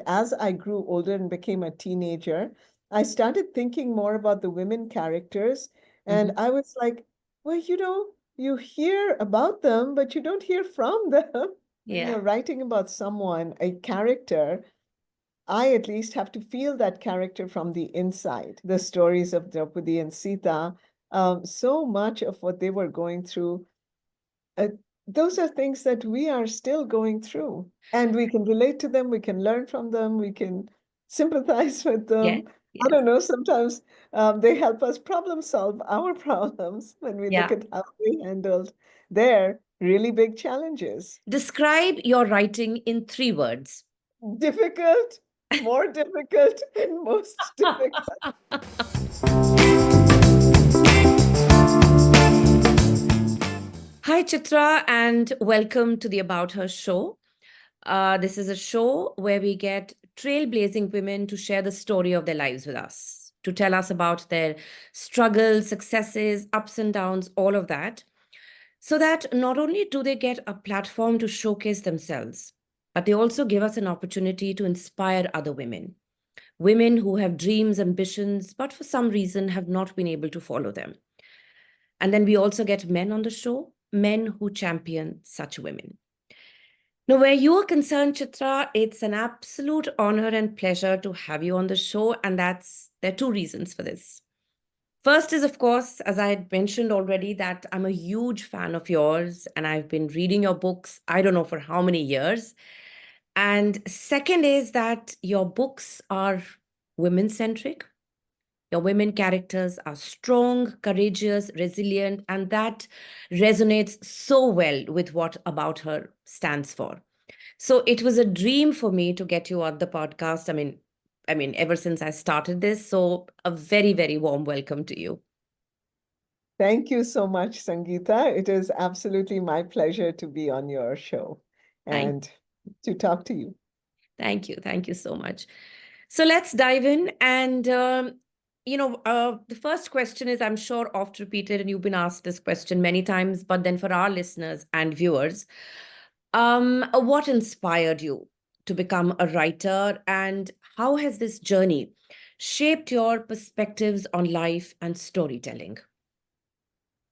As I grew older and became a teenager, I started thinking more about the women characters. And Mhm. I was like, well, you hear about them, but you don't hear from them. When Yeah. you're writing about someone, a character, I at least have to feel that character from the inside. The stories of Draupadi and Sita, so much of what they were going through, uh, those are things that we are still going through. And we can relate to them, we can learn from them, we can sympathize with Yeah. them. I Yes. don't know, sometimes they help us problem solve our problems when we look Yeah. at how they handled their really big challenges. Describe your writing in 3 words. Difficult, more difficult, and most difficult. Hi, Chitra, and welcome to the About Her show. This is a show where we get trailblazing women to share the story of their lives with us, to tell us about their struggles, successes, ups and downs, all of that, so that not only do they get a platform to showcase themselves, but they also give us an opportunity to inspire other women. Women who have dreams, ambitions, but for some reason have not been able to follow them. And then we also get men on the show, men who champion such women. Now, where you are concerned, Chitra, it's an absolute honor and pleasure to have you on the show. And there are 2 reasons for this. First is, of course, as I had mentioned already, that I'm a huge fan of yours and I've been reading your books, I don't know for how many years. And second is that your books are women centric. Your women characters are strong, courageous, resilient, and that resonates so well with what About Her stands for. So it was a dream for me to get you on the podcast. I mean, ever since I started this. So a very, very warm welcome to you. Thank you so much, Sangeeta. It is absolutely my pleasure to be on your show Thank, and to talk to you. thank you so much. So let's dive in. And the first question is, I'm sure, oft repeated, and you've been asked this question many times. But then, for our listeners and viewers, what inspired you to become a writer, and how has this journey shaped your perspectives on life and storytelling?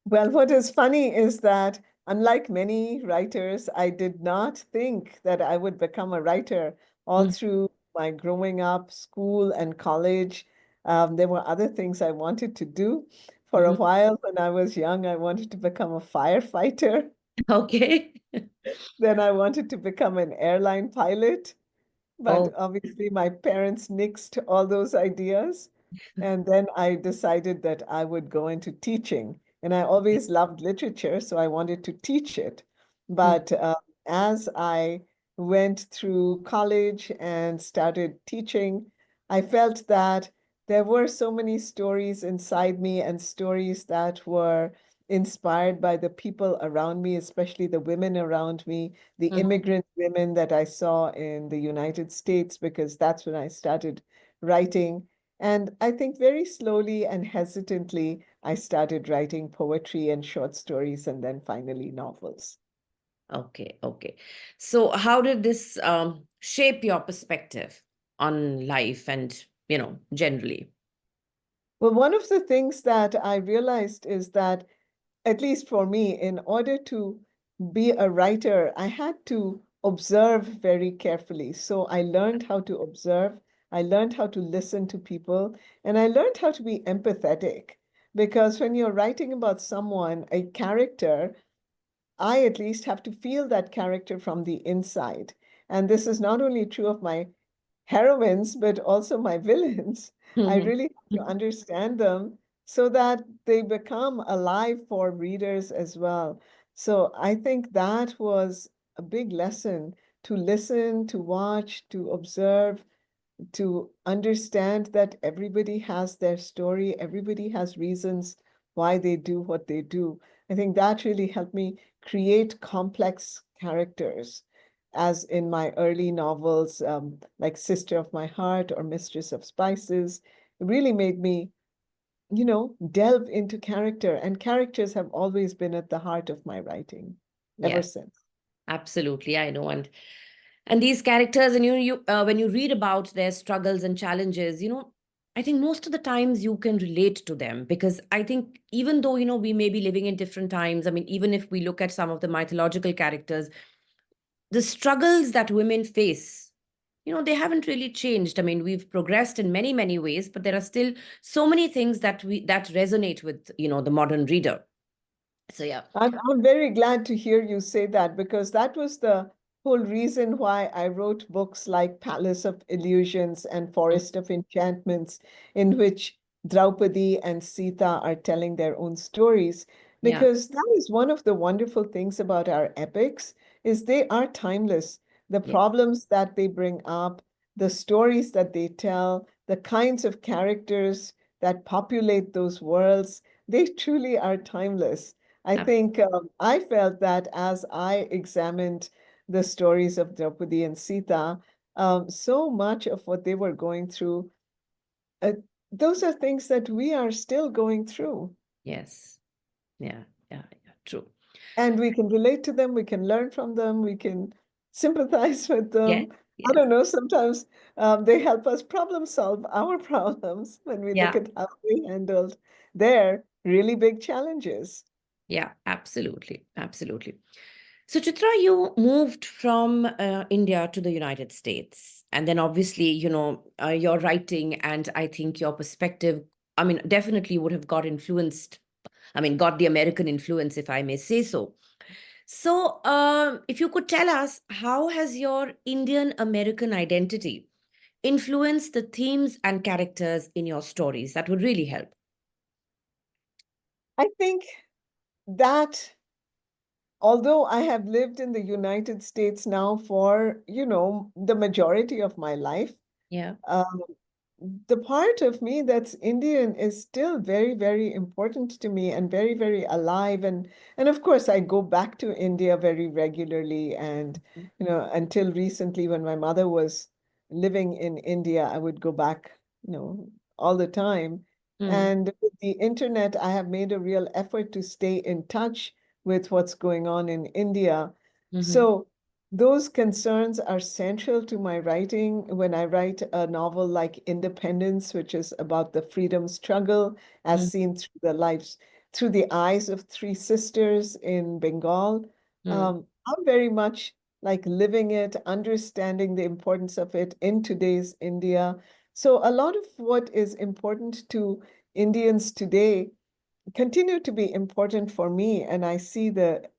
Well, what is funny is that, unlike many writers, I did not think that I would become a writer all Mm, through my growing up, school, and college. There were other things I wanted to do. For a mhm. while, when I was young, I wanted to become a firefighter. Okay. Then I wanted to become an airline pilot. But Oh, obviously, my parents nixed all those ideas. And then I decided that I would go into teaching. And I always loved literature, so I wanted to teach it. mm, But as I went through college and started teaching, I felt that there were so many stories inside me and stories that were inspired by the people around me, especially the women around me, the mm. immigrant women that I saw in the United States, because that's when I started writing. And I think very slowly and hesitantly, I started writing poetry and short stories and then finally novels. Okay, okay. So how did this shape your perspective on life and, generally? Well, one of the things that I realized is that, at least for me, in order to be a writer, I had to observe very carefully. So I learned how to observe, I learned how to listen to people, and I learned how to be empathetic. Because when you're writing about someone, a character, I at least have to feel that character from the inside. And this is not only true of my heroines, but also my villains. I Mhm. really have to understand them so that they become alive for readers as well. So I think that was a big lesson to listen, to watch, to observe, to understand that everybody has their story, everybody has reasons why they do what they do. I think that really helped me create complex characters, as in my early novels, like Sister of My Heart or Mistress of Spices. It really made me, delve into character, and characters have always been at the heart of my writing ever Yeah, since. absolutely. I know. And these characters, and when you read about their struggles and challenges, I think most of the times you can relate to them, because I think even though, we may be living in different times, I mean, even if we look at some of the mythological characters, the struggles that women face, they haven't really changed. I mean, we've progressed in many, many ways, but there are still so many things that resonate with, the modern reader. So yeah. I'm very glad to hear you say that, because that was the whole reason why I wrote books like Palace of Illusions and Mm. Forest of Enchantments, in which Draupadi and Sita are telling their own stories. Yeah. Because that is one of the wonderful things about our epics, is they are timeless. The Yeah. problems that they bring up, the stories that they tell, the kinds of characters that populate those worlds, they truly are timeless. I ab- think I felt that as I examined the stories of Draupadi and Sita, so much of what they were going through, uh, those are things that we are still going through. yes. Yeah. Yeah. Yeah. True. And we can relate to them, we can learn from them, we can sympathize with Yes. them. I Yes. don't know, sometimes they help us problem solve our problems when we look Yeah. at how they handled their really big challenges. Yeah. Absolutely. Absolutely. So, Chitra, you moved from India to the United States. And then obviously, your writing and I think your perspective, I mean, definitely would have got influenced. I mean, got the American influence, if I may say so. So, if you could tell us, how has your Indian American identity influenced the themes and characters in your stories? That would really help. I think that although I have lived in the United States now for, the majority of my life, Yeah. um, the part of me that's Indian is still very, very important to me and very, very alive. And of course, I go back to India very regularly. And, until recently, when my mother was living in India, I would go back, all the time. Mm. And with the internet, I have made a real effort to stay in touch with what's going on in India. Mm-hmm. So those concerns are central to my writing. When I write a novel like Independence, which is about the freedom struggle as seen through the eyes of three sisters in Bengal, Mm-hmm. I'm very much like living it, understanding the importance of it in today's India. So a lot of what is important to Indians today continue to be important for me, and I see the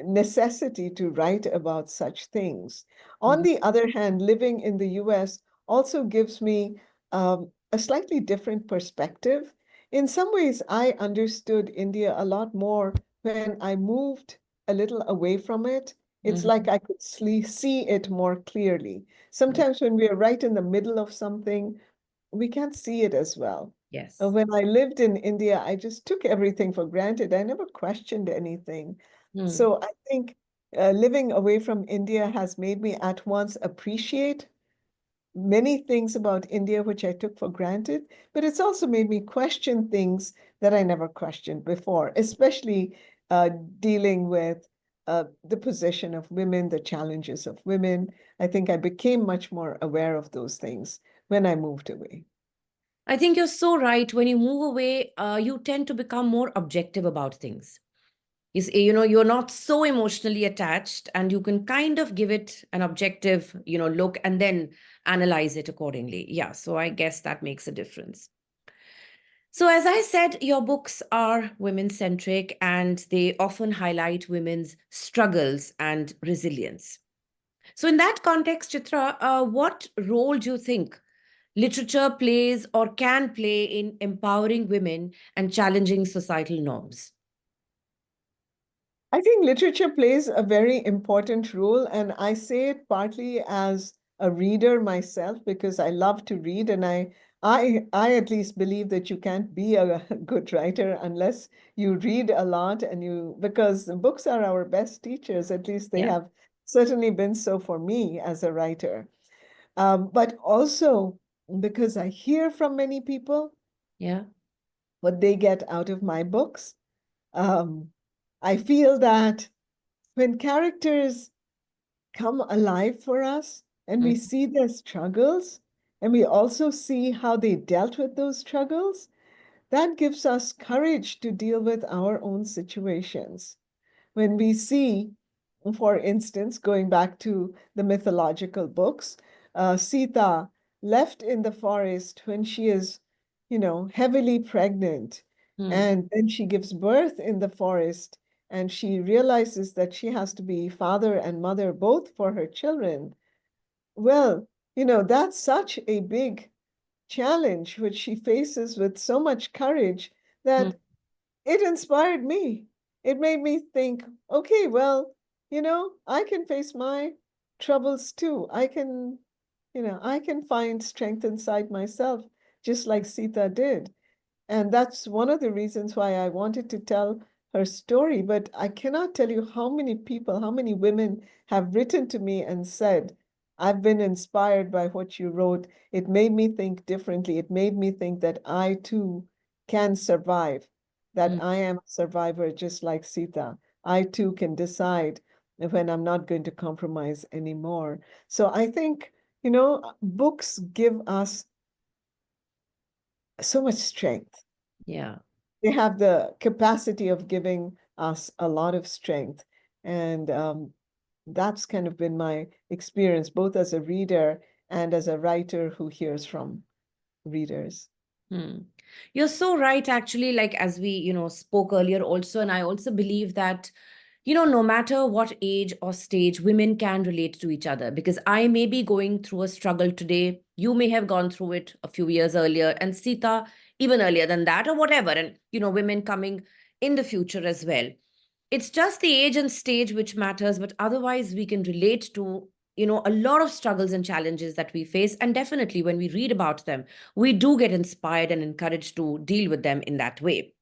necessity to write about such things. On Mm-hmm. the other hand, living in the US also gives me a slightly different perspective. In some ways, I understood India a lot more when I moved a little away from it. It's like Mm-hmm. I could see it more clearly. Sometimes when we are right in the middle of something, we can't see it as well. Yes. When I lived in India, I just took everything for granted. I never questioned anything. Mm. So I think living away from India has made me at once appreciate many things about India, which I took for granted, but it's also made me question things that I never questioned before, especially dealing with the position of women, the challenges of women. I think I became much more aware of those things when I moved away. I think you're so right. When you move away, you tend to become more objective about things. You're not so emotionally attached, and you can kind of give it an objective, look, and then analyze it accordingly. Yeah. So I guess that makes a difference. So, as I said, your books are women centric and they often highlight women's struggles and resilience. So, in that context, Chitra, what role do you think literature plays or can play in empowering women and challenging societal norms? I think literature plays a very important role, and I say it partly as a reader myself because I love to read, and I at least believe that you can't be a good writer unless you read a lot and because books are our best teachers, at least they Yeah. have certainly been so for me as a writer. But also because I hear from many people Yeah. what they get out of my books. Um, I feel that when characters come alive for us, and we see their struggles, and we also see how they dealt with those struggles, that gives us courage to deal with our own situations. When we see, for instance, going back to the mythological books, Sita left in the forest when she is, heavily pregnant, Hmm. and then she gives birth in the forest, and she realizes that she has to be father and mother both for her children. Well, that's such a big challenge which she faces with so much courage Hmm. that it inspired me. It made me think, okay, well, I can face my troubles too. I can find strength inside myself, just like Sita did. And that's one of the reasons why I wanted to tell her story. But I cannot tell you how many people, how many women have written to me and said, I've been inspired by what you wrote. It made me think differently. It made me think that I too can survive, that Hmm. I am a survivor just like Sita. I too can decide when I'm not going to compromise anymore. So I think, books give us so much strength. Yeah. They have the capacity of giving us a lot of strength. And that's kind of been my experience, both as a reader and as a writer who hears from readers. Hmm. You're so right, actually, like as we, spoke earlier also. And I also believe that, no matter what age or stage, women can relate to each other because I may be going through a struggle today. You may have gone through it a few years earlier, and Sita even earlier than that, or whatever. And, women coming in the future as well. It's just the age and stage which matters, but otherwise we can relate to, a lot of struggles and challenges that we face. And definitely when we read about them, we do get inspired and encouraged to deal with them in that way.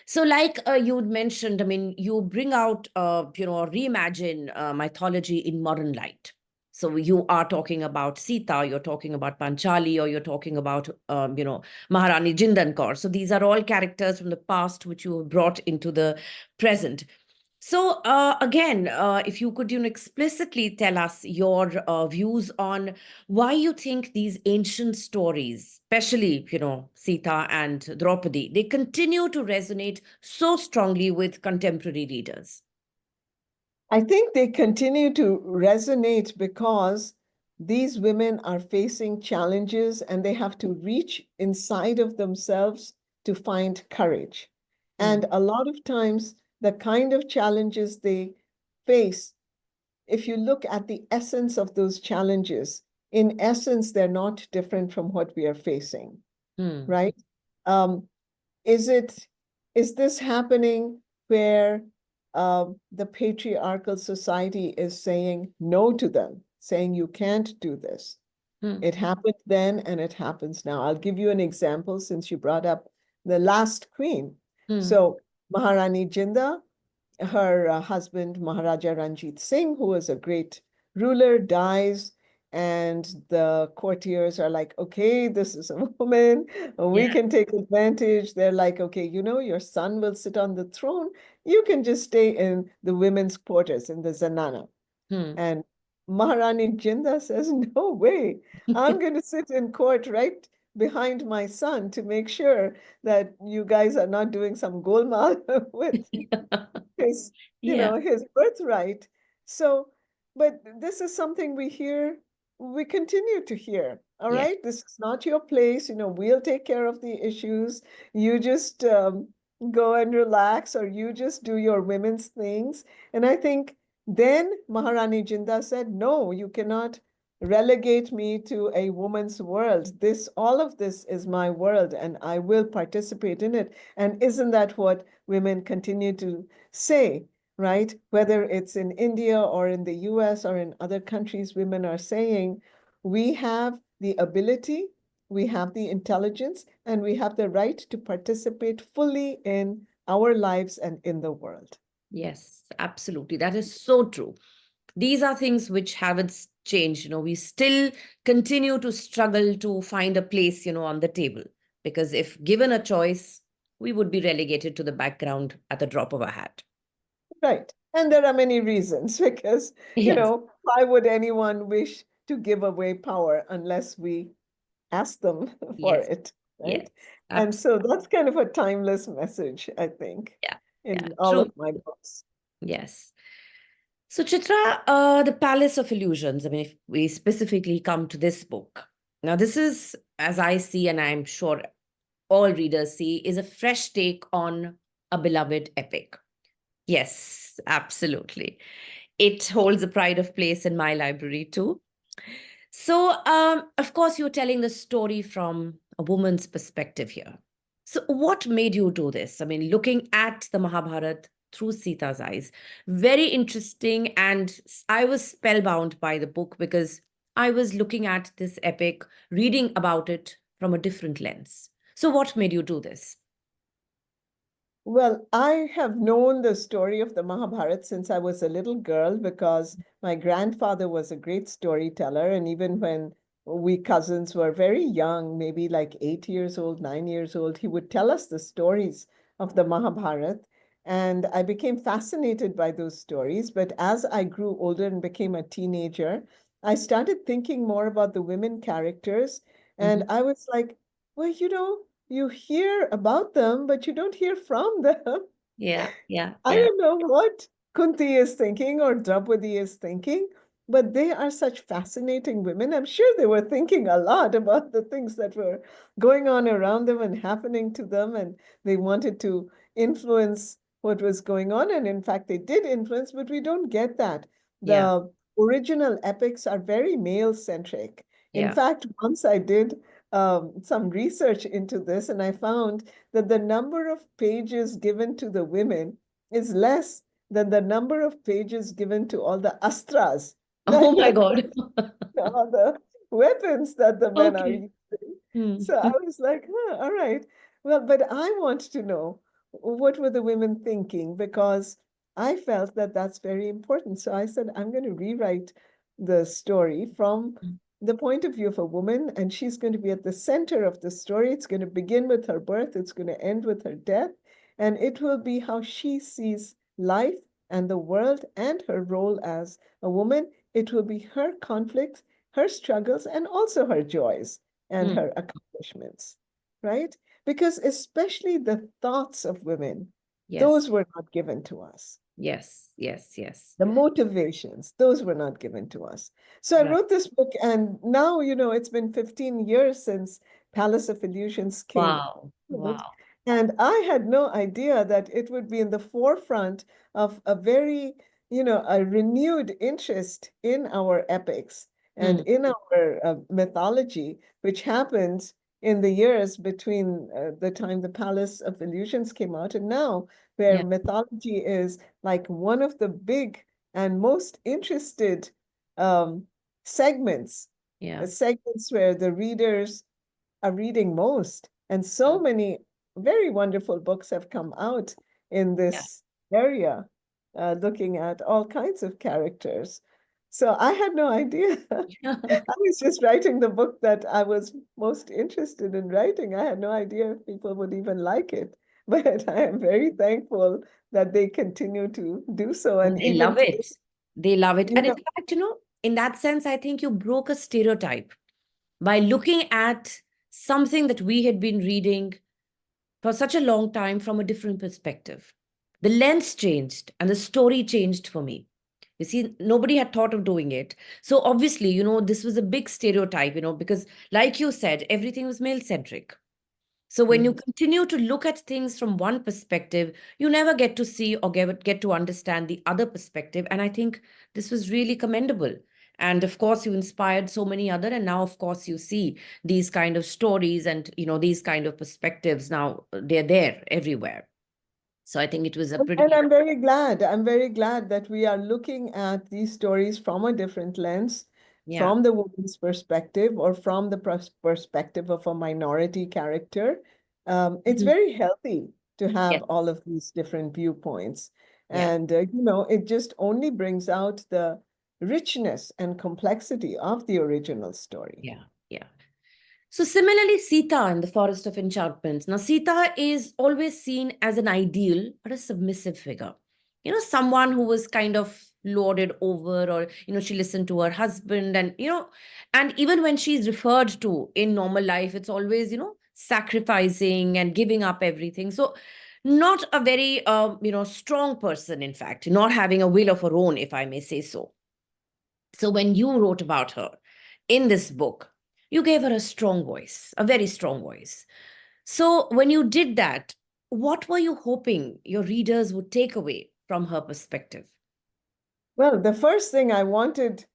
So, like you'd mentioned, I mean, you bring out, reimagine mythology in modern light. So you are talking about Sita, you're talking about Panchaali, or you're talking about, Maharani Jindan Kaur. So these are all characters from the past which you have brought into the present. So again, if you could, explicitly tell us your views on why you think these ancient stories, especially, Sita and Draupadi, they continue to resonate so strongly with contemporary readers. I think they continue to resonate because these women are facing challenges and they have to reach inside of themselves to find courage. Hmm. And a lot of times, the kind of challenges they face, if you look at the essence of those challenges, in essence, they're not different from what we are facing, Hmm. right? Um, is it, is this happening where the patriarchal society is saying no to them, saying you can't do this? Hmm. It happened then and it happens now. I'll give you an example since you brought up the last queen. Hmm. So Maharani Jinda, her husband, Maharaja Ranjit Singh, who was a great ruler, dies. And the courtiers are like, okay, this is a woman. We Yeah. can take advantage. They're like, okay, your son will sit on the throne. You can just stay in the women's quarters in the Zanana. Hmm. And Maharani Jinda says, no way. I'm going to sit in court right behind my son to make sure that you guys are not doing some golmaal with his, Yeah. his birthright. So, but this is something we continue to hear. All Yeah. right, this is not your place. We'll take care of the issues. You just go and relax, or you just do your women's things. And I think then Maharani Jinda said, no, you cannot relegate me to a woman's world. All of this is my world, and I will participate in it. And isn't that what women continue to say, right? Whether it's in India or in the US or in other countries, women are saying, we have the ability, we have the intelligence, and we have the right to participate fully in our lives and in the world. Yes, absolutely. That is so true. These are things which haven't changed. We still continue to struggle to find a place, on the table. Because if given a choice, we would be relegated to the background at the drop of a hat. Right. And there are many reasons because, Yes, why would anyone wish to give away power unless we ask them for yes, it, yes, right? And so absolutely. that's kind of a timeless message, I think, Yeah, yeah, in all true. of my books. Yes. So, Chitra, the Palace of Illusions, I mean, if we specifically come to this book, now this is, as I see, and I'm sure all readers see, is a fresh take on a beloved epic. Yes, absolutely. It holds a pride of place in my library too. So, of course, you're telling the story from a woman's perspective here. So, what made you do this? I mean, looking at the Mahabharata through Sita's eyes, very interesting. And I was spellbound by the book because I was looking at this epic, reading about it from a different lens. So, what made you do this? Well, I have known the story of the Mahabharata since I was a little girl because my grandfather was a great storyteller. And even when we cousins were very young, maybe like 8 years old, 9 years old, he would tell us the stories of the Mahabharata. And I became fascinated by those stories. But as I grew older and became a teenager, I started thinking more about the women characters. And Mhm. I was like, well, you hear about them, but you don't hear from them. Yeah, yeah, I yeah, don't know what Kunti is thinking or Draupadi is thinking, but they are such fascinating women. I'm sure they were thinking a lot about the things that were going on around them and happening to them, and they wanted to influence what was going on. And in fact, they did influence, but we don't get that. yeah, The original epics are very male-centric. In yeah. fact, once I did some research into this, and I found that the number of pages given to the women is less than the number of pages given to all the astras, Oh that my God. all the weapons that the men are Okay. using. Hmm. So I was like, huh, all right. Well, but I want to know what were the women thinking because I felt that that's very important. So I said, I'm going to rewrite the story from the point of view of a woman, and she's going to be at the center of the story. It's going to begin with her birth, it's going to end with her death, and it will be how she sees life and the world and her role as a woman. It will be her conflicts, her struggles, and also her joys and Hmm. her accomplishments, right? Because especially the thoughts of women, Yes, those were not given to us. yes, yes, yes. The motivations, those were not given to us. So I Right. wrote this book, and now, it's been 15 years since Palace of Illusions came Wow. out. Wow. And I had no idea that it would be in the forefront of a very, a renewed interest in our epics and Hmm. in our mythology, which happened in the years between the time the Palace of Illusions came out and now, where Yeah. mythology is like one of the big and most interested um, segments, Yeah. segments where the readers are reading most. And so Hmm. many very wonderful books have come out in Yeah. this area, looking at all kinds of characters. So I had no idea. I was just writing the book that I was most interested in writing. I had no idea if people would even like it. But I am very thankful that they continue to do so. Oh, And they even love today, it. They love it. you And in know, fact, in that sense, I think you broke a stereotype by looking at something that we had been reading for such a long time from a different perspective. The lens changed and the story changed for me. You see, nobody had thought of doing it. So obviously, this was a big stereotype, because like you said, everything was male centric. So when you yes. continue to look at things from one perspective, you never get to see or get to understand the other perspective. And I think this was really commendable. And of course, you inspired so many other, and now, of course, you see these kind of stories and these kind of perspectives. Now they're there everywhere. So I think it was a And pretty I'm very glad. I'm very glad that we are looking at these stories from a different lens, yeah. from the woman's perspective or from the perspective of a minority character. It's Mhm. very healthy to have Yes. all of these different viewpoints. Yeah. And, it just only brings out the richness and complexity of the original story. Yeah. Yeah. So similarly, Sita in the Forest of Enchantments. Now, Sita is always seen as an ideal but a submissive figure. someone who was kind of lorded over, or, she listened to her husband, and, and even when she's referred to in normal life, it's always, sacrificing and giving up everything. So not a very, strong person, in fact, not having a will of her own, if I may say so. So when you wrote about her in this book, you gave her a strong voice, a very strong voice. So when you did that, what were you hoping your readers would take away from her perspective? Well, the first thing I wanted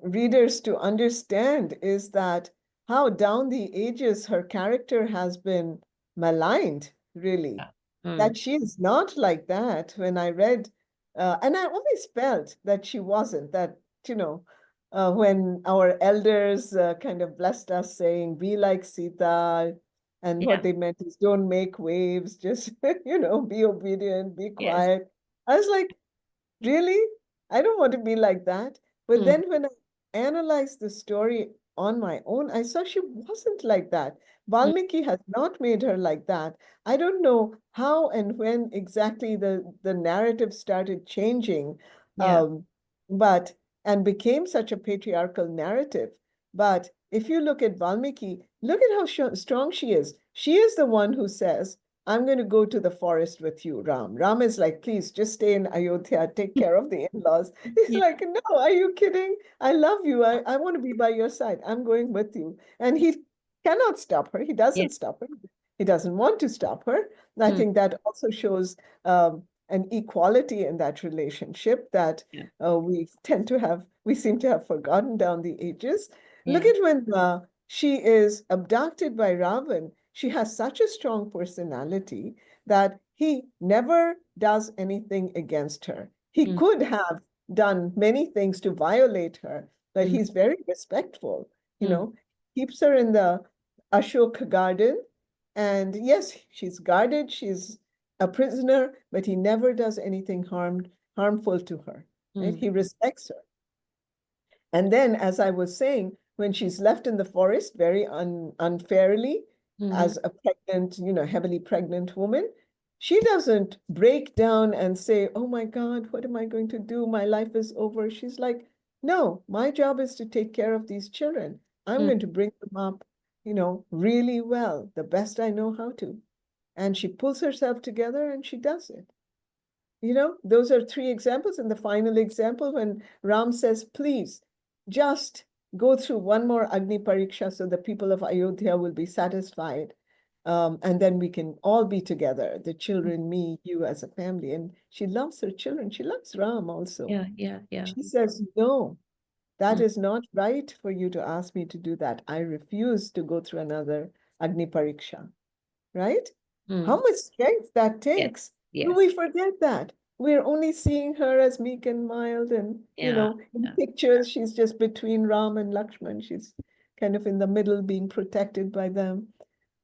readers to understand is that how down the ages her character has been maligned, really. Yeah. Mm. That she is not like that. When I read, and I always felt that she wasn't, that, you know, when our elders kind of blessed us saying, be like Sita, and what Yeah. they meant is don't make waves, just, be obedient, be Yes. quiet. I was like, really? I don't want to be like that. But Mm. then when I analyzed the story on my own, I saw she wasn't like that. Mm. Valmiki has not made her like that. I don't know how and when exactly the narrative started changing, Yeah. um, but and became such a patriarchal narrative. But if you look at Valmiki, look at how strong she is. She is the one who says, I'm going to go to the forest with you, Ram. Ram is like, please just stay in Ayodhya, take care of the in-laws. He's Yeah. like, no, are you kidding? I love you. I want to be by your side. I'm going with you. And he cannot stop her. He Yeah. doesn't stop her. He doesn't want to stop her. And I Mm. think that also shows an equality in that relationship that Yeah. we seem to have forgotten down the ages. Look Yeah. at when she is abducted by Ravan. She has such a strong personality that he never does anything against her. He Mm. could have done many things to violate her, but Mm. he's very respectful, Mm. keeps her in the Ashok garden. And yes, she's guarded, she's a prisoner, but he never does anything harmful to her, right? Mm. He respects her. And then, as I was saying, when she's left in the forest very unfairly Mhm. as a pregnant, heavily pregnant woman, she doesn't break down and say, oh my God, what am I going to do? My life is over. She's like, no, my job is to take care of these children. I'm Mm. going to bring them up, really well, the best I know how to. And she pulls herself together and she does it. Those are three examples. And the final example, when Ram says, please, just go through one more Agni Pariksha so the people of Ayodhya will be satisfied. And then we can all be together, the children, me, you as a family. And she loves her children. She loves Ram also. Yeah. Yeah. Yeah. She says, no, that Mm. is not right for you to ask me to do that. I refuse to go through another Agni Pariksha, right? How Mm. much strength that Yes. takes. Do Yes. we forget that? We're only seeing her as meek and mild, and Yeah. in Yeah. pictures, she's just between Ram and Lakshman. She's kind of in the middle, being protected by them.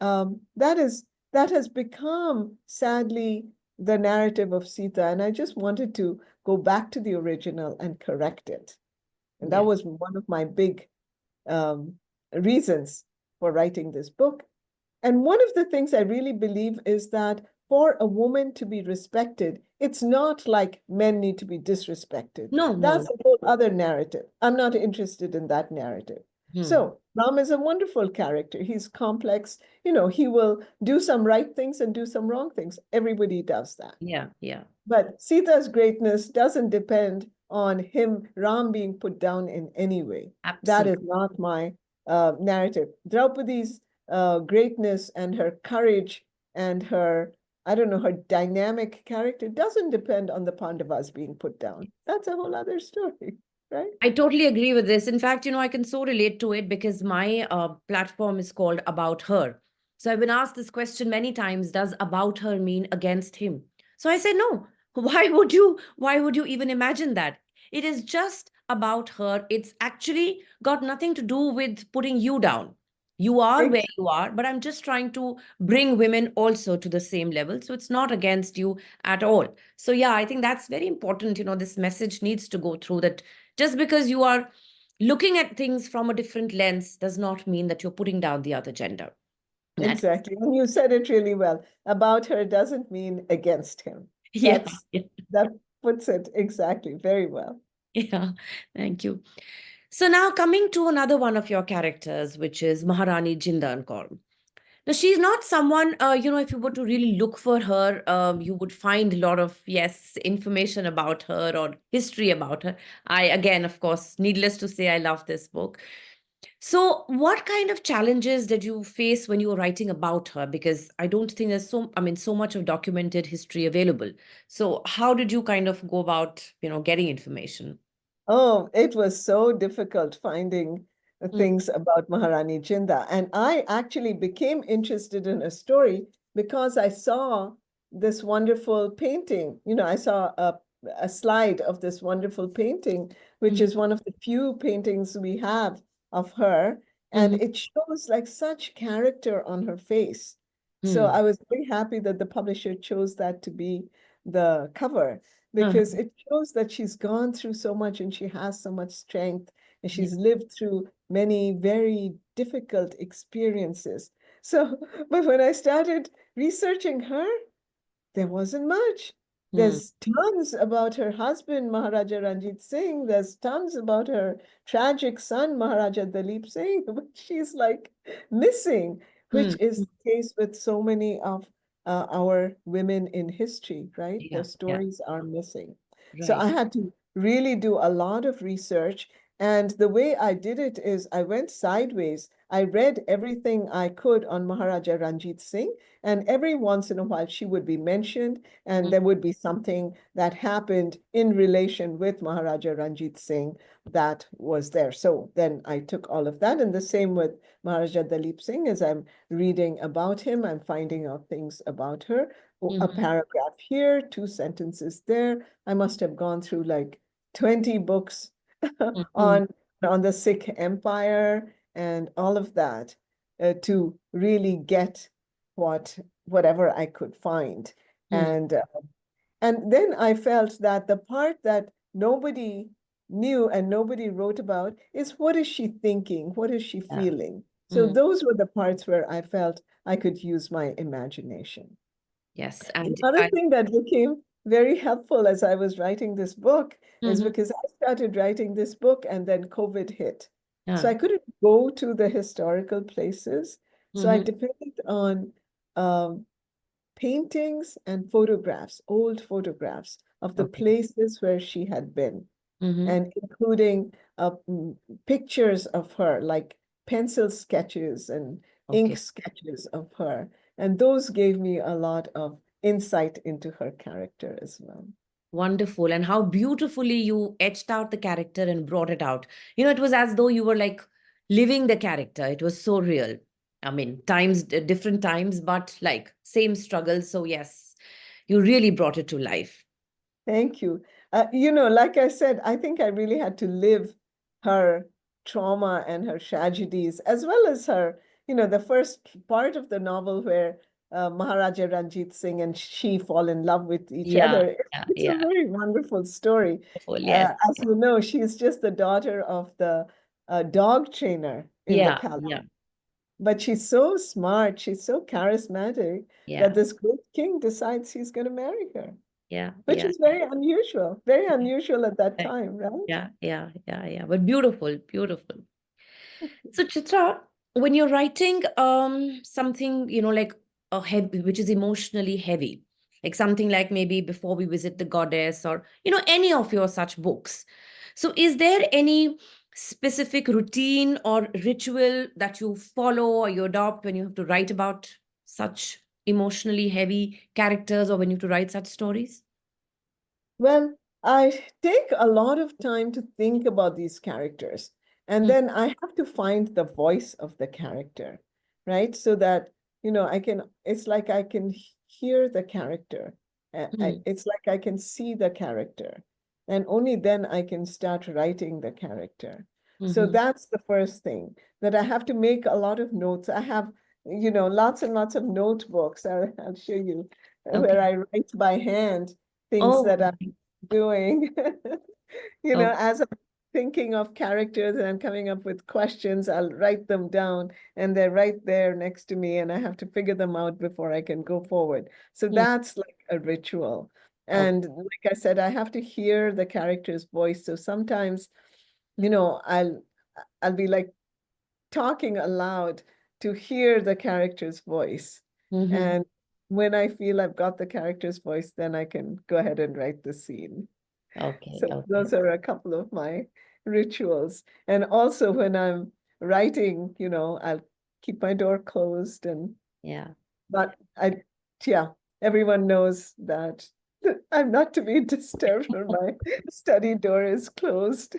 That has become, sadly, the narrative of Sita. And I just wanted to go back to the original and correct it. And that Yeah. was one of my big um, reasons for writing this book. And one of the things I really believe is that for a woman to be respected, it's not like men need to be disrespected. No. No. That's a whole other narrative. I'm not interested in that narrative. Mm. So Ram is a wonderful character. He's complex. He will do some right things and do some wrong things. Everybody does that. Yeah. Yeah. But Sita's greatness doesn't depend on him, Ram, being put down in any way. That Absolutely. is not my narrative. Draupadi's greatness and her courage and her, I don't know, her dynamic character doesn't depend on the Pandavas being put down. That's a whole other story, right? I totally agree with this. In fact, I can so relate to it because my platform is called About Her. So I've been asked this question many times, does about her mean against him? So I said, no. Why would you even imagine that? It is just about her. It's actually got nothing to do with putting you down. You are where Exactly. you are, but I'm just trying to bring women also to the same level. So it's not against you at all. So yeah, I think that's very important. This message needs to go through that just because you are looking at things from a different lens does not mean that you're putting down the other gender. That, Exactly. And you said it really well. About her doesn't mean against him. yeah, That's yeah, that puts it exactly very well. Yeah, thank you. So now coming to another one of your characters, which is Maharani Jindan Kaur. Now, she's not someone, if you were to really look for her, you would find a lot of, yes, information about her or history about her. Again, of course, needless to say, I love this book. So, what kind of challenges did you face when you were writing about her? Because I don't think there's so much of documented history available. So, how did you kind of go about, getting information? Oh, it was so difficult finding Mm, things about Maharani Jinda. And I actually became interested in a story because I saw this wonderful painting. I saw a slide of this wonderful painting, which mhm, is one of the few paintings we have of her. And mhm, it shows like such character on her face. So mm, I was very happy that the publisher chose that to be the cover because uh-huh, it shows that she's gone through so much and she has so much strength and yeah, she's lived through many very difficult experiences. So, but when I started researching her, there wasn't much. mm, There's tons about her husband, Maharaja Ranjit Singh. There's tons about her tragic son, Maharaja Dalip Singh, but she's like missing, which mm, is mm, the case with so many of our women in history, right? yeah, Their yeah, stories are missing. So I right. had to really do a lot of research. And the way I did it is I went sideways. I read everything I could on Maharaja Ranjit Singh. And every once in a while, she would be mentioned, and Mm, there would be something that happened in relation with Maharaja Ranjit Singh that was there. So then I took all of that. And the same with Maharaja Dalip Singh, as I'm reading about him, I'm finding out things about her. A mhm, paragraph here, two sentences there. I must have gone through like 20 books mhm, on, on the Sikh Empire and all of that to really get whatever I could find. mm, And and then I felt that the part that nobody knew and nobody wrote about is what is she thinking? What is she yeah. feeling? So Mm, those were the parts where I felt I could use my imagination. yes. The And other thing that became very helpful as I was writing this book is mhm, because I started writing this book and then COVID hit. So yeah. I couldn't go to the historical places. So I Mhm, depended on um, paintings and photographs, old photographs of the okay. places where she had been, Mhm, and including pictures of her, like pencil sketches and ink okay. sketches of her. And those gave me a lot of insight into her character as well. Wonderful. And how beautifully you etched out the character and brought it out. It was as though you were like living the character. It was so real. I mean, different times, but like same struggle. So, yes, you really brought it to life. Thank you. Like I said, I think I really had to live her trauma and her tragedies, as well as her, the first part of the novel where Maharaja Ranjit Singh and she fall in love with each Yeah, other. yeah, It's a yeah. very wonderful story. Wonderful. Yes. As you know, she's just the daughter of the dog trainer in the Yeah, palace. yeah, But she's so smart, she's so charismatic that yeah, this great king decides he's going to marry her, yeah, which yeah. is very unusual at that time, right? Yeah, yeah, yeah, yeah. But beautiful, beautiful. So Chitra, when you're writing something, like a heavy, which is emotionally heavy, like something like maybe Before We Visit the Goddess or any of your such books. So is there any specific routine or ritual that you follow or you adopt when you have to write about such emotionally heavy characters or when you have to write such stories? Well, I take a lot of time to think about these characters, and Mm, then I have to find the voice of the character, right? So that, it's like I can hear the character. mm, It's like I can see the character, and only then I can start writing the character. So mhm. that's the first thing, that I have to make a lot of notes. I have, lots and lots of notebooks. I'll show you where Okay. I write by hand things Oh, that I'm doing. okay. As I'm thinking of characters and I'm coming up with questions, I'll write them down and they're right there next to me and I have to figure them out before I can go forward. So Mm, that's like a ritual. Oh. And like I said, I have to hear the character's voice. So sometimes, you know, I'll be like talking aloud to hear the character's voice. Mm-hmm. And when I feel I've got the character's voice, then I can go ahead and write the scene. Okay, So okay. those are a couple of my rituals. And also when I'm writing, you know, I'll keep my door closed and Yeah. but yeah, everyone knows that I'm not to be disturbed when my study door is closed.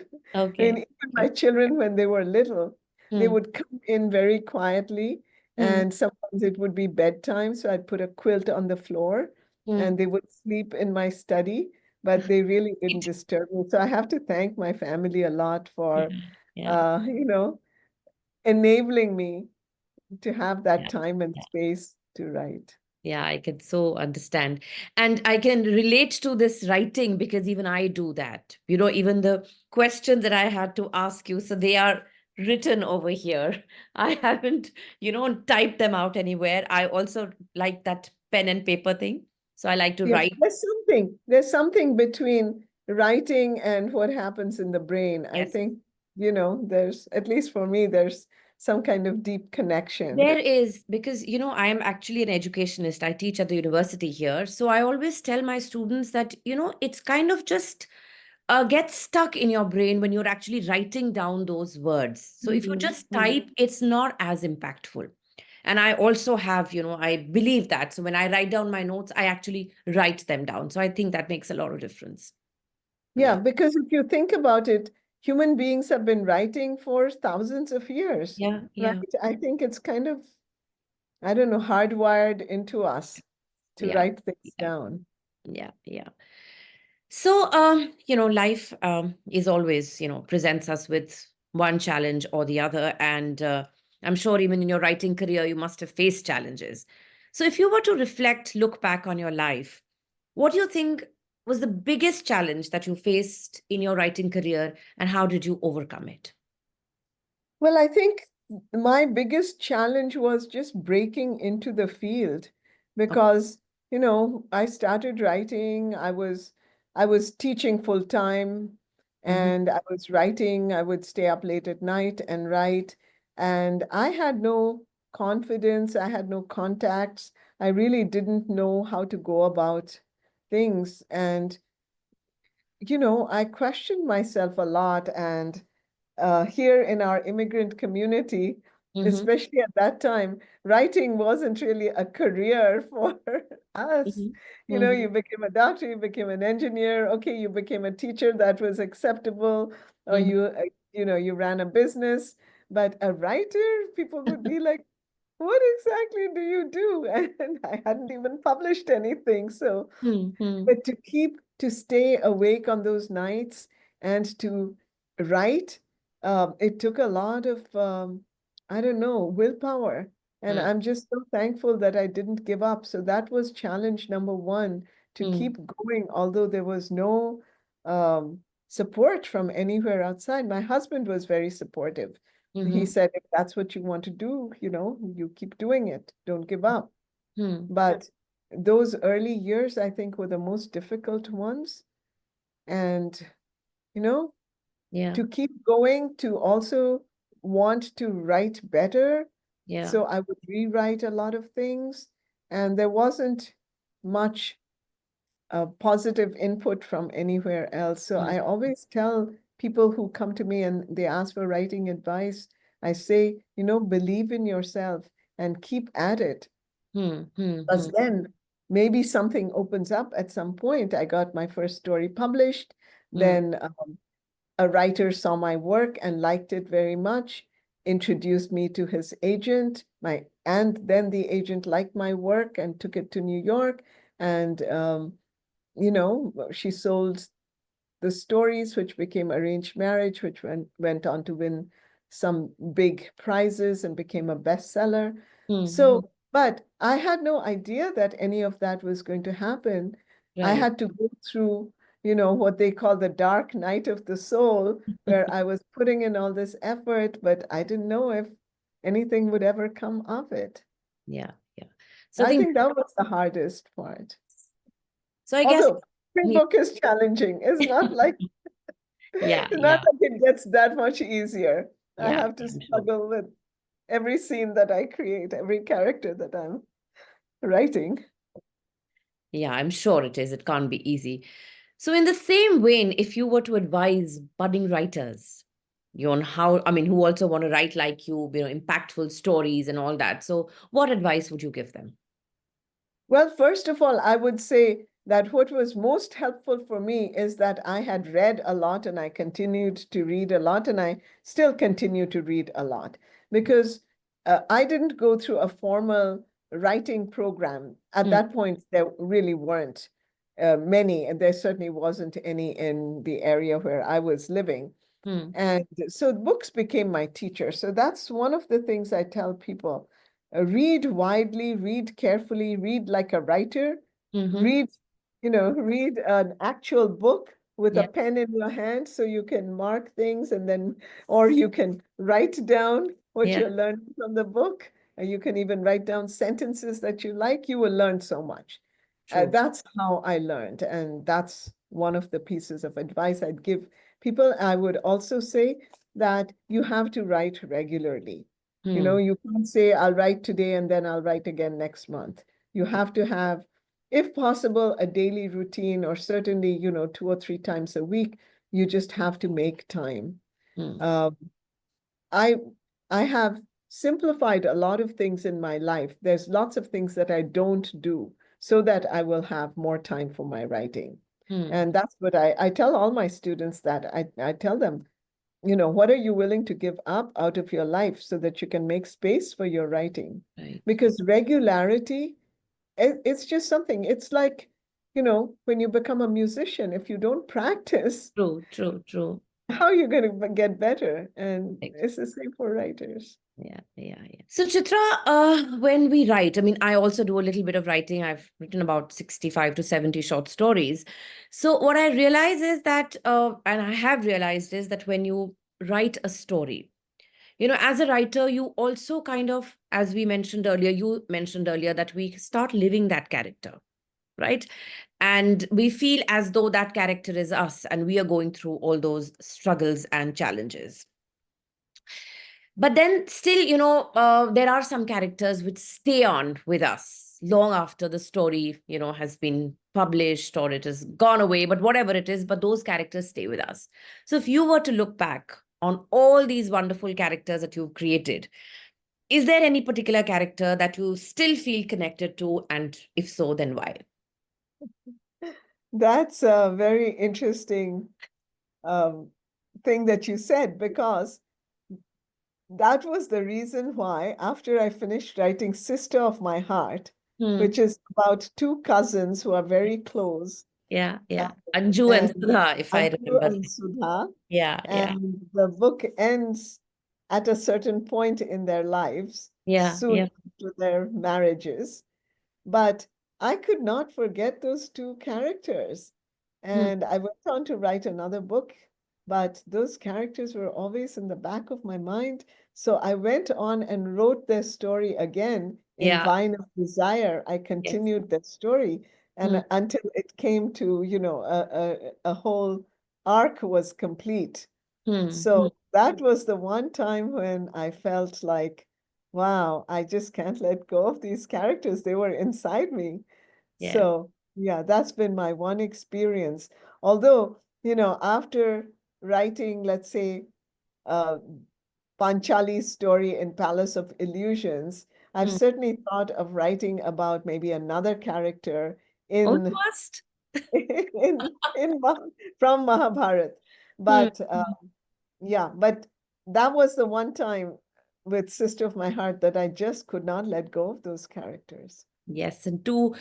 I mean, Okay. even my Okay. children, when they were little, they Hmm. would come in very quietly, Hmm. and sometimes it would be bedtime. So I'd put a quilt on the floor Hmm. and they would sleep in my study, but they really didn't disturb me. So I have to thank my family a lot Yeah. for, Yeah. you know, enabling me to have that Yeah. time and Yeah. space to write. Yeah, I can so understand. And I can relate to this writing because even I do that. You know, even the questions that I had to ask you, so they are written over here. I haven't, typed them out anywhere. I also like that pen and paper thing. So I like to Yeah, write. there's something between writing and what happens in the brain. I Yes. think, you know, there's, at least for me, there's some kind of deep connection. There is, because, I am actually an educationist. I teach at the university here. So I always tell my students that, it's kind of just gets stuck in your brain when you're actually writing down those words. So if you Mhm, just mhm. type, it's not as impactful. And I also have, I believe that. So when I write down my notes, I actually write them down. So I think that makes a lot of difference. Yeah, Yeah. because if you think about it, human beings have been writing for thousands of years, Yeah. right? Yeah. I think it's kind of, I don't know, hardwired into us to Yeah. write things Yeah. down. Yeah. Yeah. So, life is always, presents us with one challenge or the other. And I'm sure even in your writing career, you must have faced challenges. So, if you were to reflect, look back on your life, what do you think was the biggest challenge that you faced in your writing career and how did you overcome it? Well, I think my biggest challenge was just breaking into the field Oh. because, you know, I started writing, I was teaching full time Mhm. and I was writing, I would stay up late at night and write, and I had no confidence, I had no contacts. I really didn't know how to go about things, and you know, I questioned myself a lot. And here in our immigrant community, Mhm. especially at that time, writing wasn't really a career for us. Mhm. You know, Mhm. you became a doctor, you became an engineer, okay, you became a teacher, that was acceptable, or Mhm. you know, you ran a business. But a writer, people would be like, what exactly do you do? And I hadn't even published anything. So Mhm. but to stay awake on those nights and to write, it took a lot of, I don't know, willpower. And Mhm. I'm just so thankful that I didn't give up. So that was challenge number one, to Mhm. keep going, although there was no support from anywhere outside. My husband was very supportive. He Mhm. said, if that's what you want to do, you know, you keep doing it, don't give up. Mhm. But those early years, I think, were the most difficult ones. And, you know, Yeah. to keep going, to also want to write better. Yeah. So I would rewrite a lot of things. And there wasn't much positive input from anywhere else. So Mhm. I always tell people who come to me and they ask for writing advice, I say, you know, believe in yourself and keep at it. Mhm. Because Mhm. then maybe something opens up at some point. I got my first story published. Mhm. Then a writer saw my work and liked it very much, introduced me to his agent. And then the agent liked my work and took it to New York. And you know, she sold the stories, which became Arranged Marriage, which went on to win some big prizes and became a bestseller. Mhm. So, but I had no idea that any of that was going to happen. I Right. had to go through, you know, what they call the dark night of the soul, where I was putting in all this effort, but I didn't know if anything would ever come of it. Yeah. Yeah. So I I think think that was the hardest part. so. I guess Although Every book is challenging. It's not like Yeah, it's not yeah, like it gets that much easier. I yeah, have to I'm sure. struggle with every scene that I create, every character that I'm writing. Yeah, I'm sure it is. It can't be easy. So, in the same vein, if you were to advise budding writers, you on how, I mean, who also want to write like you know, impactful stories and all that. So, what advice would you give them? Well, first of all, I would say that what was most helpful for me is that I had read a lot and I continued to read a lot, and I still continue to read a lot because I didn't go through a formal writing program. At Hmm, that point, there really weren't many, and there certainly wasn't any in the area where I was living. hmm, And so books became my teacher. So that's one of the things I tell people. Read widely, read carefully, read like a writer, mm-hmm. read, read an actual book with a Yeah, pen in your hand so you can mark things and then, or you can write down what yeah, you're learning from the book. You can even write down sentences that you like. You will learn so much. true. That's how I learned. And that's one of the pieces of advice I'd give people. I would also say that you have to write regularly. Hmm, You can't say, I'll write today and then I'll write again next month. You have to have, if possible, a daily routine, or certainly, 2 or 3 times a week. You just have to make time. hmm, Um, I I have simplified a lot of things in my life. There's lots of things that I don't do so that I will have more time for my writing. hmm. And that's what I tell all my students, that I tell them, what are you willing to give up out of your life so that you can make space for your writing? Right. Because regularity, it's just something. It's like, when you become a musician, if you don't practice, True, true, true. how are you going to get better? And Right. it's the same for writers. Yeah, yeah, yeah. So, Chitra, when we write, I mean, I also do a little bit of writing. I've written about 65 to 70 short stories. So, what I realize is that, and I have realized is that when you write a story, you know, as a writer, you also kind of, as we mentioned earlier, you mentioned earlier that we start living that character, right? And we feel as though that character is us and we are going through all those struggles and challenges. But then still, you know, there are some characters which stay on with us long after the story, you know, has been published or it has gone away, but whatever it is, but those characters stay with us. So if you were to look back on all these wonderful characters that you've created, is there any particular character that you still feel connected to? And if so, then why? That's a very interesting um, thing that you said, because that was the reason why, after I finished writing Sister of My Heart, Hmm. which is about two cousins who are very close, Yeah, uh, yeah. Anju and and Sudha, if I Anju remember. and Sudha, Yeah, yeah, and the book ends at a certain point in their lives, yeah, soon yeah. after their marriages. But I could not forget those two characters. Hmm. And I went on to write another book, but those characters were always in the back of my mind. So I went on and wrote their story again in Yeah. Vine of Desire. I Yes. continued that story, Hmm. and until it came to, a whole arc was complete. Hmm. Hmm. So that was the one time when I felt like, wow, I just can't let go of these characters. They were inside me. Yeah. So, yeah, that's been my one experience. Although, after writing, let's say, uh, Panchaali's story in Palace of Illusions, I've Hmm. certainly thought of writing about maybe another character in Almost. from Mahabharata. Hmm. But yeah, but that was the one time with Sister of My Heart that I just could not let go of those characters. Yes. And two,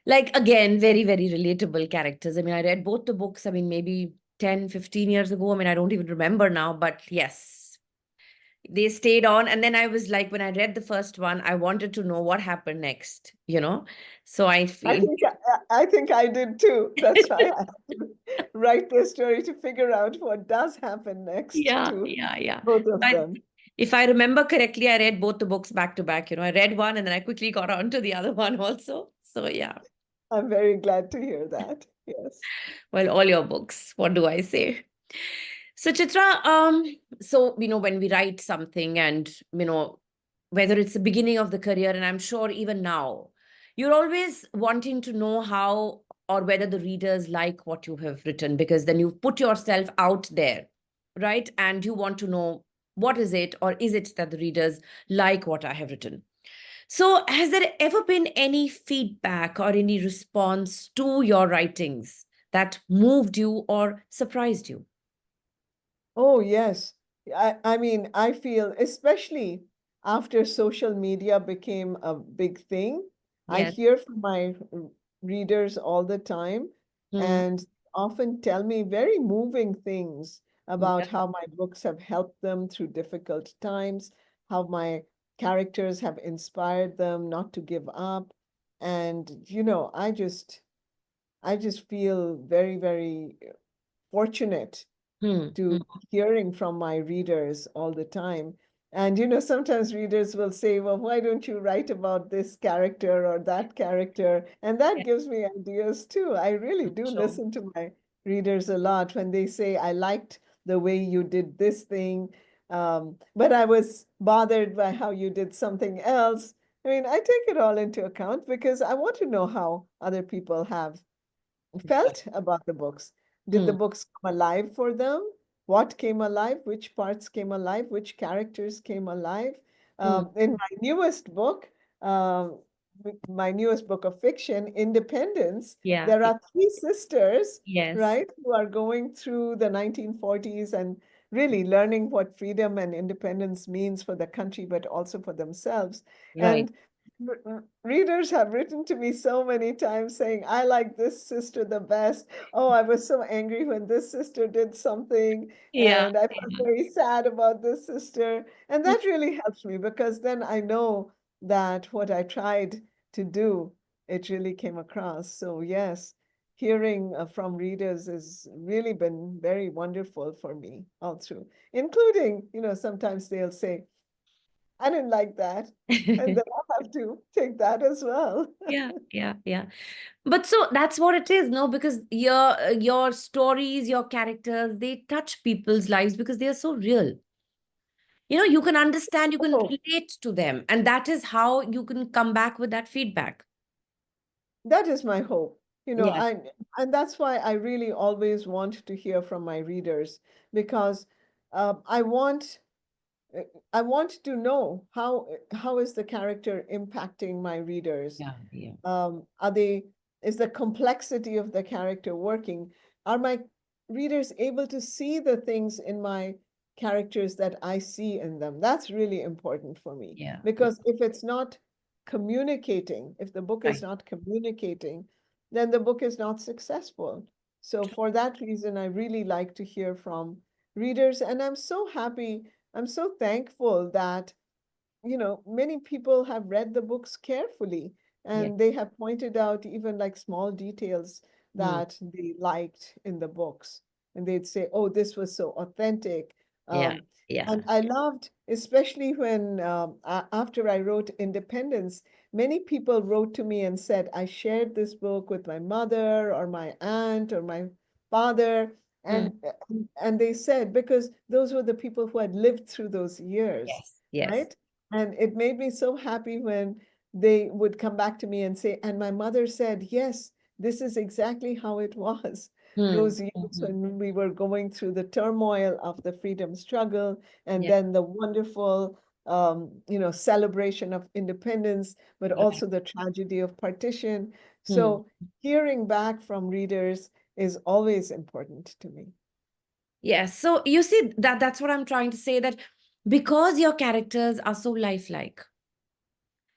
like, again, very, very relatable characters. I mean, I read both the books, I mean, maybe 10, 15 years ago. I mean, I don't even remember now, but yes, they stayed on. And then I was like, when I read the first one, I wanted to know what happened next, you know? So I I feel, think I think I did too. That's why I had to write their story to figure out what does happen next yeah, to yeah, yeah. both of But them. if I remember correctly, I read both the books back to back. You know, I read one and then I quickly got on to the other one also. So yeah. I'm very glad to hear that. Yes. Well, all your books. What do I say? So, Chitra, so when we write something, and whether it's the beginning of the career, and I'm sure even now, you're always wanting to know how or whether the readers like what you have written, because then you put yourself out there, right? And you want to know, what is it, or is it that the readers like what I have written? So, has there ever been any feedback or any response to your writings that moved you or surprised you? Oh, yes. I mean, I feel, especially after social media became a big thing, I Yes. hear from my readers all the time Mm, and often tell me very moving things about yeah. how my books have helped them through difficult times, how my characters have inspired them not to give up. And, I just feel very, very fortunate Mm, to mm, hearing from my readers all the time. And sometimes readers will say, well, why don't you write about this character or that character? And that yeah, gives me ideas too. I really do sure. listen to my readers a lot when they say, I liked the way you did this thing, but I was bothered by how you did something else. I mean, I take it all into account because I want to know how other people have Right. felt about the books. Did the Mm, books come alive for them? What came alive? Which parts came alive? Which characters came alive? mm, In um, my newest book of fiction, Independence, yeah. there are three sisters, Yes. right, who are going through the 1940s and really learning what freedom and independence means for the country, but also for themselves. Right. And readers have written to me so many times saying, I like this sister the best. Oh, I was so angry when this sister did something, Yeah. and I felt Yeah. very sad about this sister. And Mm. that really helps me because then I know that what I tried to do, it really came across. So, yes, hearing from readers has really been very wonderful for me all through, including, sometimes they'll say, I didn't like that. And then I have to take that as well. Yeah, yeah, yeah. But so that's what it is, no? Because your stories, your characters, they touch people's lives because they are so real. You can understand, you can Oh, relate to them, and that is how you can come back with that feedback. that is my hope. Yeah, And that's why I really always want to hear from my readers because uh, I want uh, I want to know how is the character impacting my readers. yeah, yeah, Are they, is the complexity of the character working? Are my readers able to see the things in my characters that I see in them? That's really important for me yeah, yeah. because if it's not communicating, if the book is Right. not communicating, then the book is not successful. So for that reason, I really like to hear from readers, and I'm so happy, I'm so thankful that many people have read the books carefully Yeah. and they have pointed out even like small details Mm. that they liked in the books. And they'd say, oh, this was so authentic. Yeah, Um, yeah. and I loved, especially when after I wrote Independence, many people wrote to me and said, I shared this book with my mother or my aunt or my father. Mm. And they said, because those were the people who had lived through those years, Yes, yes. right? And it made me so happy when they would come back to me and say, and my mother said, yes, this is exactly how it was. Mm. Those years Mhm. when we were going through the turmoil of the freedom struggle and Yeah, then the wonderful, celebration of independence, but right. also the tragedy of partition. Mm. So hearing back from readers is always important to me. Yes. So you see that's what I'm trying to say, that because your characters are so lifelike,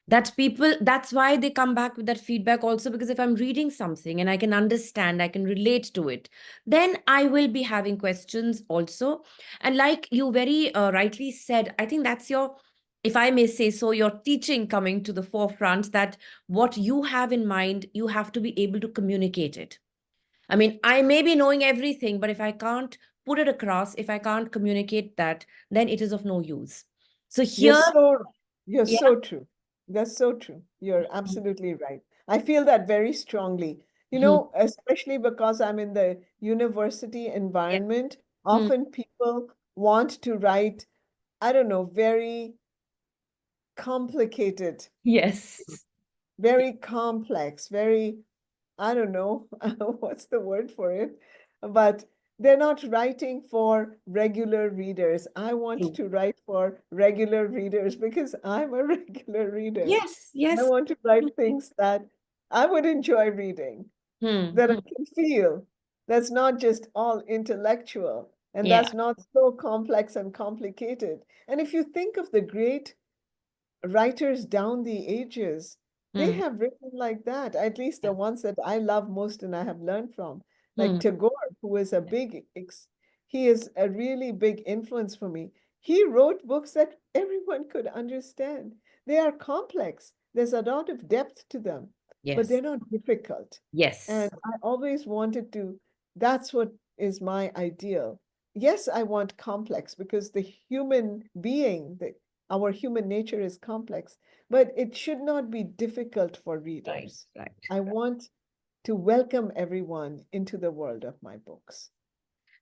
that people, that's why they come back with that feedback also, because if I'm reading something and I can understand, I can relate to it, then I will be having questions also. And like you very rightly said, I think that's your, if I may say so, your teaching coming to the forefront, that what you have in mind, you have to be able to communicate it. I mean, I may be knowing everything, but if I can't put it across, if I can't communicate that, then it is of no use. So You're here, so you're yeah. so true. That's so true. You're absolutely right. I feel that very strongly. Especially because I'm in the university Yeah. environment, Hmm. often people want to write, I don't know, very complicated, Yes. very complex, very, I don't know, what's the word for it, but they're not writing for regular readers. I want True. to write for regular readers because I'm a regular reader. Yes, I yes. want to write things that I would enjoy reading, Hmm. that I Hmm. can feel, that's not just all intellectual, and Yeah. that's not so complex and complicated. And if you think of the great writers down the ages, they Hmm. have written like that, at least Yeah. the ones that I love most and I have learned from. Like Hmm. Tagore, who is he is a really big influence for me. He wrote books that everyone could understand. They are complex. There's a lot of depth to them, but Yes. they're not difficult. And Yes. I always wanted to, that's what is my ideal. Yes, I want complex because the human being, our human nature is complex, but it should not be difficult for Right. readers. Right. I want to welcome everyone into the world of my books.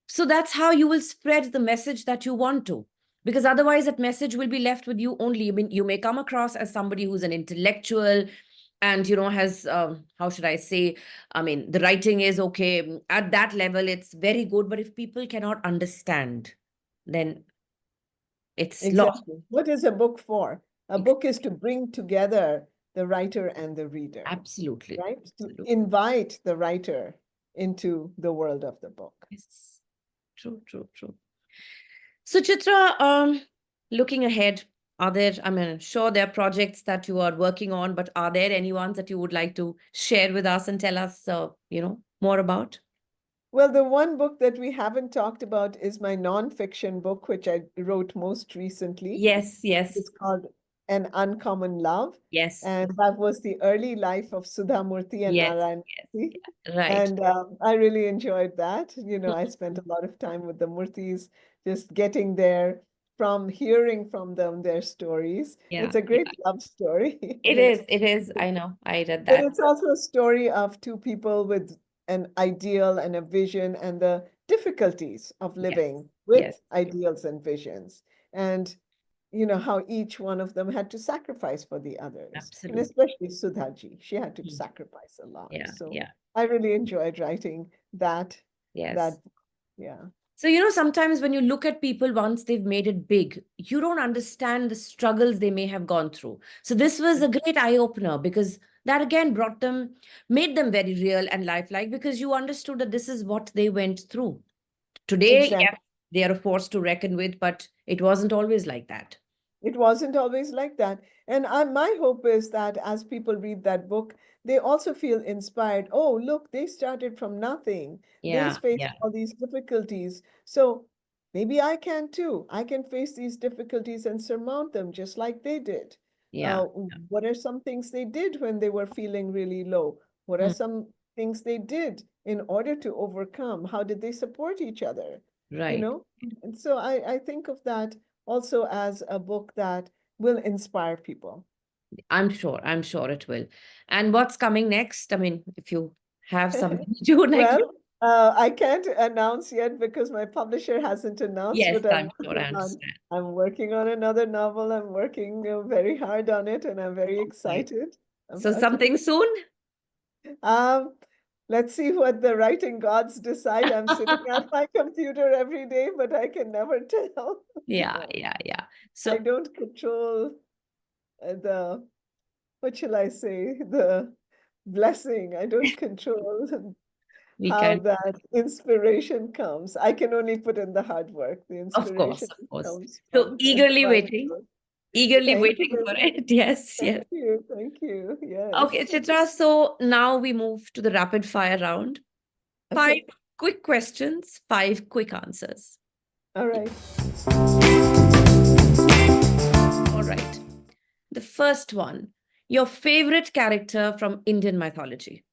So that's how you will spread the message that you want to. Because otherwise, that message will be left with you only. I mean, you may come across as somebody who's an intellectual and, has, how should I say, I mean, the writing is okay. At that level, it's very good. But if people cannot understand, then it's lost. Exactly. What is a book for? A Ex- book is to bring together the writer and the reader, Absolutely. right? To Absolutely. invite the writer into the world of the book. Yes. True, true, true. So, Chitra, looking ahead, are there, I mean, sure, there are projects that you are working on, but are there any ones that you would like to share with us and tell us, more about? Well, the one book that we haven't talked about is my nonfiction book, which I wrote most recently. Yes, yes, It's called An Uncommon Love. yes, And that was the early life of Sudhamurthy and yes, Narayan yes, Murthy. yeah, right. And I really enjoyed that. Hmm. I spent a lot of time with the Murthys, just getting there from hearing from them their stories. Yeah, It's a yeah. great love story. It And is, it is. I know. I read but that. it's also a story of two people with an ideal and a vision and the difficulties of Yes, living yes, with ideals and visions. And how each one of them had to sacrifice for the others. And absolutely. especially Sudhaji, she had to Mm. sacrifice a lot. Yeah, So yeah, I really enjoyed writing that, yes. yeah. So, sometimes when you look at people once they've made it big, you don't understand the struggles they may have gone through. So, this was a great eye opener because that again made them very real and lifelike because you understood that this is what they went through. Today, Exactly. yes, they are a force to reckon with, but it wasn't always like that. It wasn't always like that. And my hope is that as people read that book, they also feel inspired. Oh, look, they started from nothing. They Yeah, faced yeah, all these difficulties. So maybe I can too. I can face these difficulties and surmount them just like they did. yeah. Uh, what are some things they did when they were feeling really low? What are Mm, some things they did in order to overcome? How did they support each other? You right. know? And so I think of that also as a book that will inspire people. I'm sure it will. And what's coming next? I mean, if you have something to do next. Well, I can't announce yet because my publisher hasn't announced, Yes, but I'm I'm sure I working on understand. I'm working on another novel. I'm working very hard on it, and I'm very Okay. excited So about it. something soon? Um, let's see what the writing gods decide. I'm sitting at my computer every day, but I can never tell. Yeah, yeah, yeah. I So don't control the what shall I say, the blessing. I don't control we how can, that inspiration comes. I can only put in the hard work. The of course, inspiration of course. comes So from the divine source. eagerly Thank waiting for you. it. Yes, Thank yes. you. Thank you. Okay, Yes. Chitra. So now we move to the rapid fire round. Five Okay. quick questions, five quick answers. All right. All right. The first one, your favorite character from Indian mythology.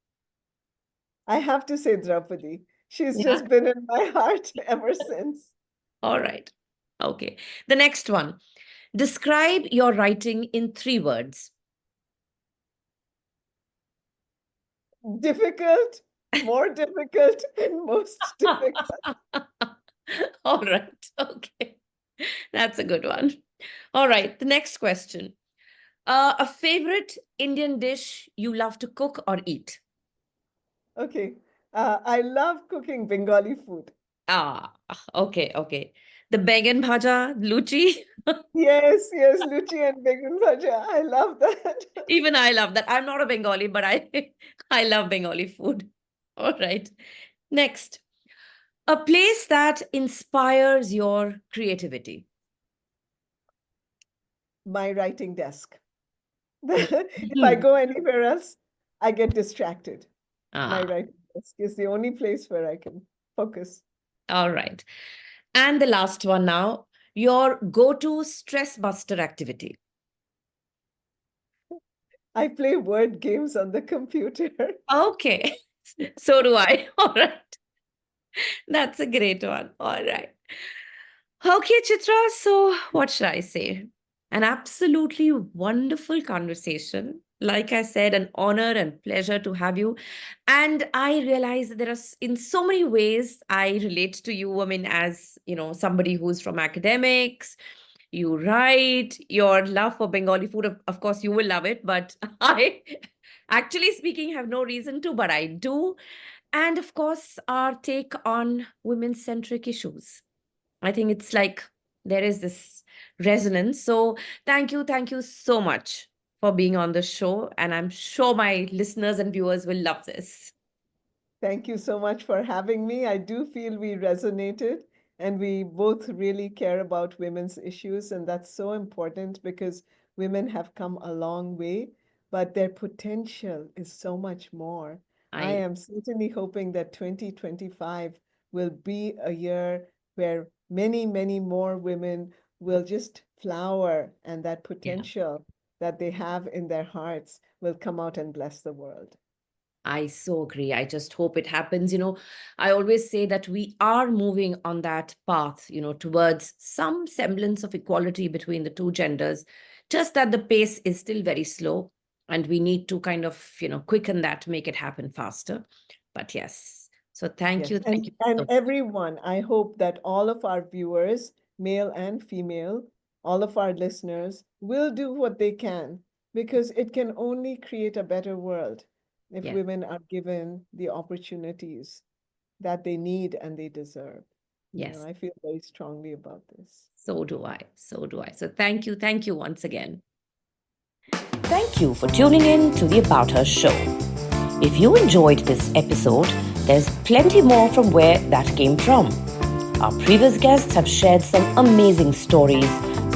I have to say Draupadi. She's Yeah. just been in my heart ever since. All right. Okay. The next one, describe your writing in 3 words. Difficult, more difficult, and most difficult. All right. Okay. That's a good one. All right. The next question. A favorite Indian dish you love to cook or eat? Okay. I love cooking Bengali food. Ah, okay, okay. The Bengan Bhaja, Luchi. Yes, yes, Luchi and Begun Bhaja. I love that. Even I love that. I'm not a Bengali, but I I love Bengali food. All right. Next, a place that inspires your creativity. My writing desk. If I Hmm. go anywhere else, I get distracted. My Ah, writing desk is the only place where I can focus. all right. And the last one now, your go-to stress buster activity. I play word games on the computer. Okay. So do I. All right. That's a great one. All right. Okay, Chitra. So, what should I say? An absolutely wonderful conversation. Like I said, an honor and pleasure to have you. And I realize that there are, in so many ways, I relate to you. I mean, as you know, somebody who's from academics, you write, your love for Bengali food, of course, you will love it. But I, actually speaking, have no reason to, but I do. And of course, our take on women centric issues. I think it's like there is this resonance. So thank you so much for being on the show. And I'm sure my listeners and viewers will love this. Thank you so much for having me. I do feel we resonated and we both really care about women's issues. And that's so important because women have come a long way, but their potential is so much more. I I, am certainly hoping that 2025 will be a year where many, many more women will just flower and that yeah. potential that they have in their hearts will come out and bless the world. I so agree. I just hope it happens. I always say that we are moving on that path, towards some semblance of equality between the two genders, just that the pace is still very slow. And we need to kind of, quicken that, make it happen faster. But yes. So thank Yes, you. Thank you and so everyone, I hope that all of our viewers, male and female, all of our listeners will do what they can because it can only create a better world if yeah. women are given the opportunities that they need and they deserve. Yes. I feel very strongly about this. So do I. So do I. So thank you. Thank you once again. Thank you for tuning in to the About Her show. If you enjoyed this episode, there's plenty more from where that came from. Our previous guests have shared some amazing stories,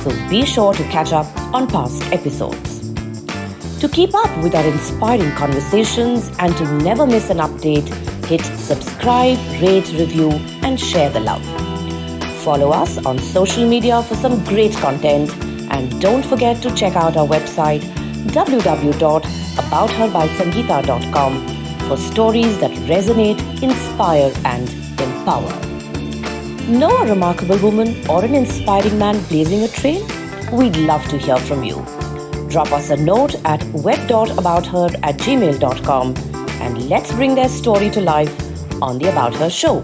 so be sure to catch up on past episodes. To keep up with our inspiring conversations and to never miss an update, hit subscribe, rate, review, and share the love. Follow us on social media for some great content, and don't forget to check out our website www.aboutherbysangeeta.com for stories that resonate, inspire, and empower. Know a remarkable woman or an inspiring man blazing a trail? We'd love to hear from you. Drop us a note at web.abouther@gmail.com and let's bring their story to life on the About Her show.